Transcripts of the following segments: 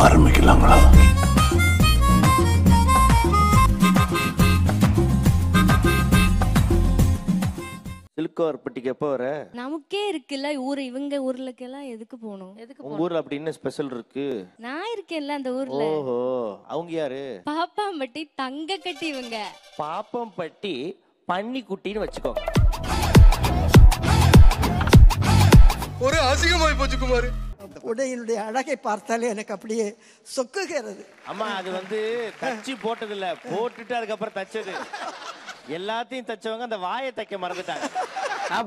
ஆரம்பிக்கலாங்களா? சிலுக்கோர்பட்டிக்கு எப்போ வர? நமக்கே இருக்குல்ல ஊர், இவங்க ஊர்லக்கெல்லாம் எதுக்கு போகணும்? உங்க ஊர்ல அப்படி என்ன ஸ்பெஷல் இருக்கு? நான் இருக்கேன்ல அந்த ஊர்ல. ஓஹோ, அவங்க யாரு? பாப்பாம்பட்டி தங்க கட்டி இவங்க. பாப்பம்பட்டி பன்னிக்குட்டின்னு வச்சுக்கோ. ஒரு அசிங்கமாய் போச்சு குமார். உடையினுடைய அழகை பார்த்தாலே எனக்கு அப்படியே சொக்குகிறது. அம்மா அது வந்து தச்சு போட்டது இல்ல, போட்டுட்டு அதுக்கப்புறம் தச்சது. எல்லாத்தையும் தச்சவங்க அந்த வாயை தைக்க மறந்துட்டாங்க.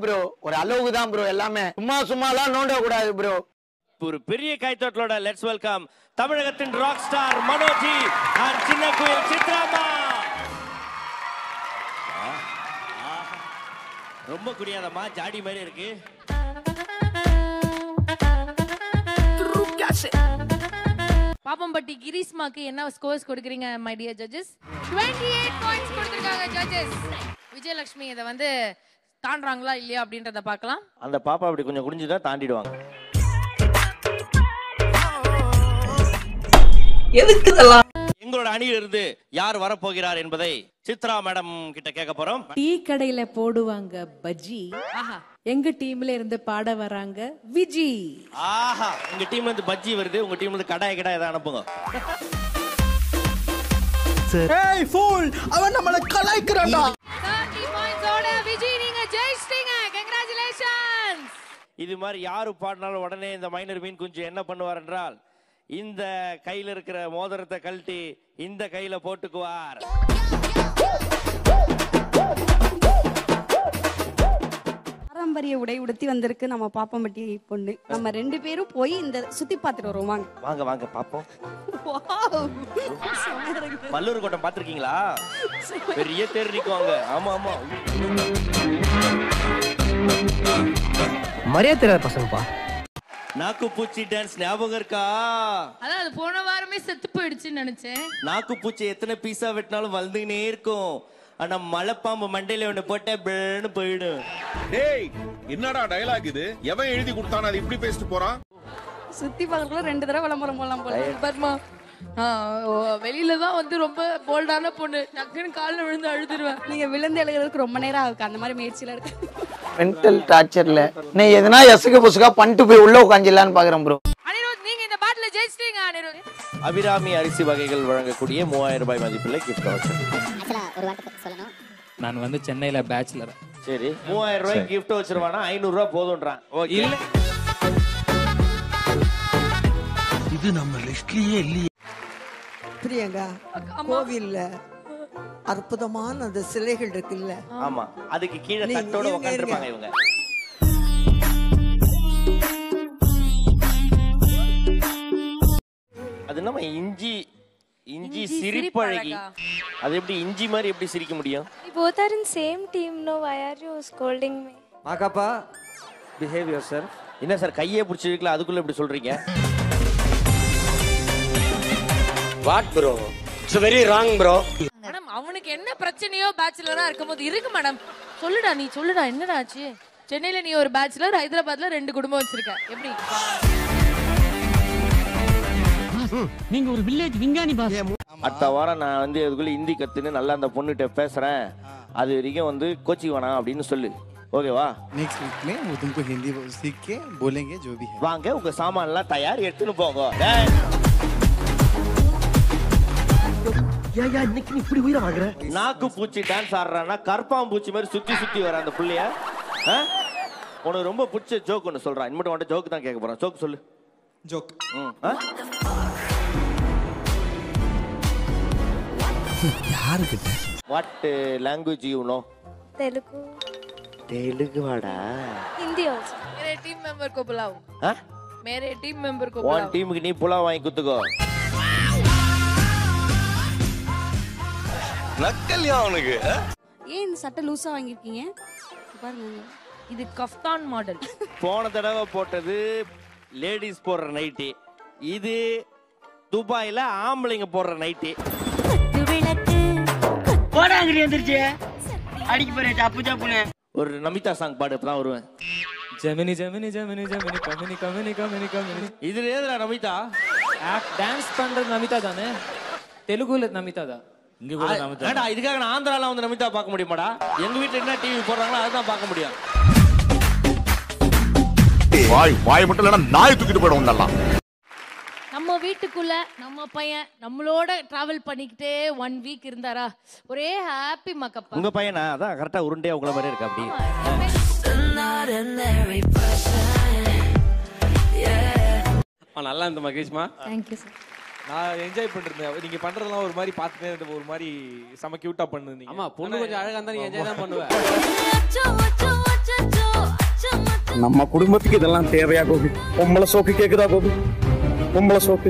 ப்ரோ ஒரு அளவுக்கு தான் ப்ரோ, எல்லாமே சும்மாலாம் நோண்ட கூடாது ப்ரோ. ஒரு பெரிய கைத்தட்டலோட லெட்ஸ் வெல்கம் தமிழகத்தின் ராக் ஸ்டார் மனோஜி and சின்ன குயில் சித்ராமா. ரொம்ப குடியாதம்மா, ஜாடி மாதிரி இருக்கு. பாப்பம்பட்டி கிரீஸ்மாக்கு என்ன ஸ்கோர்ஸ் கொடுக்குறீங்க மை டியர் ஜட்ஜஸ்? 28 பாயிண்ட்ஸ் கொடுத்திருக்காங்க ஜட்ஜஸ். விஜயலட்சுமி இத வந்து தாண்டறாங்களா இல்லையா அப்படின்றத பார்க்கலாம். அந்த பாப்பா அப்படி கொஞ்சம் குனிஞ்சுதான் தாண்டிடுவாங்க. எதுக்கு இதெல்லாம்? எங்களோட அணியிலிருந்து யார் வரப்போகிறார் என்பதை சித்ரா மேடம் கிட்ட கேட்க போறோம். டீ கடையில போடுவாங்க பஜ்ஜி, எங்க டீம்ல இருந்து பாட வராங்க விஜி. ஆஹா, உங்க டீம்ல இருந்து பஜ்ஜி வருது, உங்க டீம்ல இருந்து கடாய் ஏதாவது அனுப்புங்க. ஏய் ஃபூல், அவன் நம்மள கலாய்க்கறான்டா. 30 பாயிண்ட்ஸ் ஓட விஜி நீங்க ஜெயிச்சிட்டீங்க. கங்க்ராச்சுலேஷன்ஸ். இது மாதிரி யாரு பாடினாலும் உடனே இந்த மைனர் மீன் குஞ்சு என்ன பண்ணுவார் என்றால், இந்த கையில இருக்கிற மோதிரத்தை கழட்டி இந்த கையில போட்டுக்குவார். பாரம்பரிய உடை உடுத்தி வந்திருக்கு நம்ம பாப்பம்பட்டி பொண்ணு. நம்ம 2 பேரும் போய் இந்த சுத்தி பார்த்துட்டு வருவோம். வாங்க வாங்க வாங்க பாப்போம். மல்லூர் கோட்டம் பாத்திருக்கீங்களா? பெரிய தேர் நிக்குவாங்க. ஆமா ஆமா, மரியாதை தெரியாத பசங்கப்பா. நாக்கு பூச்சி டான்ஸ் ஞாபகம் இருக்கா? அதான் அது போன வாரமே செத்து போயிடுச்சுன்னு நினைச்சேன். நாக்கு பூச்சி எத்தனை பீஸா வெட்டினாலும் வளர்ந்துக்கினே இருக்கும். ஆனா மலைப்பாம்பு மண்டையில ஒண்ணு போட்ட பிளன்னு போயிடும். டேய் என்னடா டயலாக் இது? எவன் எழுதி கொடுத்தானே அது இப்படி பேசிட்டு போறான்? சுத்தி பார்க்கறதுல 2 தடவை விளம்பரம் போலாம் போல. பத்மா வெளியில தான் வந்து ரொம்ப போல்டான பொண்ணு, டக்குன்னு காலில் விழுந்து அழுதுருவேன். நீங்க விழுந்து எழுகிறதுக்கு ரொம்ப நேரம் ஆகுது. அந்த மாதிரி முயற்சியில இருக்கு. மென்டல் டார்ச்சர்ல நீ எதனா எசுக்கு புசுக்கா பண்ணிட்டு போய் உள்ள உட்காந்துலான்னு பாக்குறேன் ப்ரோ. அனிருத் நீங்க இந்த பாட்டில ஜெயிச்சிட்டீங்க. அனிருத் அபிராமி அரிசி வகைகள் வழங்கக்கூடிய 3000 ரூபாய் மதிப்புள்ள கிஃப்ட் வச்சிருக்கேன். ஒரு வார்த்தை சொல்லணும். நான் வந்து சென்னையில பேச்சுலர். சரி, 3000 ரூபாய் கிஃப்ட் வச்சிருவானா? 500 ரூபாய் போதும்ன்றான். ஓகே, இது நம்ம லிஸ்ட்லயே இல்லையே. பிரியங்கா, கோவில்ல அற்புதமான அந்த சிலைகள் இருக்குல்ல, ஆமா, அதுக்கு கீழே தட்டோட உட்கார்ந்திருப்பாங்க இவங்க. அது நம்ம இஞ்சி இஞ்சி சிரிப்பழகி. அது எப்படி இஞ்சி மாதிரி எப்படி சிரிக்க முடியும்? We both are in same team. No, why are you scolding me? பாக்காப்பா, பிஹேவ் யுவர்செல்ஃப். என்ன சார் கையே பிடிச்சிருக்கல, அதுக்குள்ள எப்படி சொல்றீங்க? What bro, it's very wrong bro. Madam அவனுக்கு என்ன பிரச்சனையோ பேச்சுலரா இருக்கும்போது இருக்கு மேடம். சொல்லுடா, நீ சொல்லுடா, என்னடா ஆச்சு? சென்னையில நீ ஒரு பேச்சுலர், ஹைதராபாத்ல 2 குடும்பம் வச்சிருக்க, எப்படி? நீங்க ஒரு வில்லேஜ் விஞ்ஞானி பாஸ். அடுத்த வாரம் நான் வந்து அதுக்குள்ள ஹிந்தி கத்துன்னு நல்லா அந்த பொண்ணுகிட்ட பேசுறேன். அது வரைக்கும் வந்து கோச்சிங் வேணாம் அப்படின்னு சொல்லு. ஓகேவா? नेक्स्ट वीक में वो तुमको हिंदी सीख के बोलेंगे जो भी है. வாங்க, உங்க சாமான் எல்லாம் தயார், எடுத்துன்னு போங்க. இன்னைக்கு நீ இப்படி உயிரை வாங்குற? நாக்கு பூச்சி டான்ஸ் ஆடுறான்னா கற்பாம்பூச்சி மாதிரி சுத்தி சுத்தி வர அந்த புள்ளைய. உனக்கு ரொம்ப பிடிச்ச ஜோக் ஒன்று சொல்றான். இனிமேட்டு உன்ட்ட ஜோக் தான் கேட்க போறான். ஜோக் சொல்லு. जोक யாருக்கிட்ட? What language you know? Telugu. Telugu வாடா. Hindi also. मेरे टीम मेंबर को बुलाओ. मेरे टीम मेंबर को உன் बुलाओ. டீமுக்கு நீ புலா வாங்கி குத்துக்கோ. நக்கல்யா அவனுக்கு. ஏன் இந்த சட்டை லூசா வாங்கிருக்கீங்க? பாருங்க, இது கஃப்தான் மாடல். போன தடவை போட்டது லேடிஸ் போடுற நைட்டி, இது துபாயில ஆம்பளைங்க போடுற நைட்டி. போடாங்கடி வந்துருச்சு. அடிக்கு போறே சாப்பு சாப்புனே. ஒரு நமிதா சாங் பாடு, அப்பதான் வருவேன். ஜெமினி ஜெமினி ஜெமினி ஜெமினி கமினி கமினி கமினி கமினி. இதுல ஏதுடா நமிதா? டான்ஸ் பண்றது நமிதா தானே? தெலுங்குல நமிதா தான். இங்க கூட நமிதா. ஏடா இதுக்காக நான் ஆந்திரால வந்து நமிதா பார்க்க முடியுமாடா? எங்க வீட்ல என்ன டிவி போடுறாங்களோ அதான் பார்க்க முடியும். வாய் மட்டும் இல்லனா நாய் தூக்கிட்டு போய்டும் நல்லா. நம்ம வீட்டுக்குள்ள நம்ம பையன் நம்மளோட டிராவல் பண்ணிக்கிட்டே 1 வீக் இருந்தாரா ஒரே ஹாப்பி மக்கப்பா. உங்க பையனா? அதான் கரெக்டா உருண்டையா உங்கள மாதிரி இருக்கு அப்படி. நல்லா இருந்த மகேஷ்மா. Thank you sir. நான் என்ஜாய் பண்ணிருந்தேன். நீங்க பண்றதெல்லாம் ஒரு மாதிரி பார்த்துட்டே ஒரு மாதிரி செம கியூட்டா பண்ணுவீங்க. ஆமா, பொண்ணு கொஞ்சம் அழகா இருந்தா நீ என்ஜாய் தான் பண்ணுவ. நம்ம குடும்பத்துக்கு இதெல்லாம் தேவையா கோபி? பொம்பளை சோக்கு கேக்குதா கோபி? பொம்பளை சோக்கு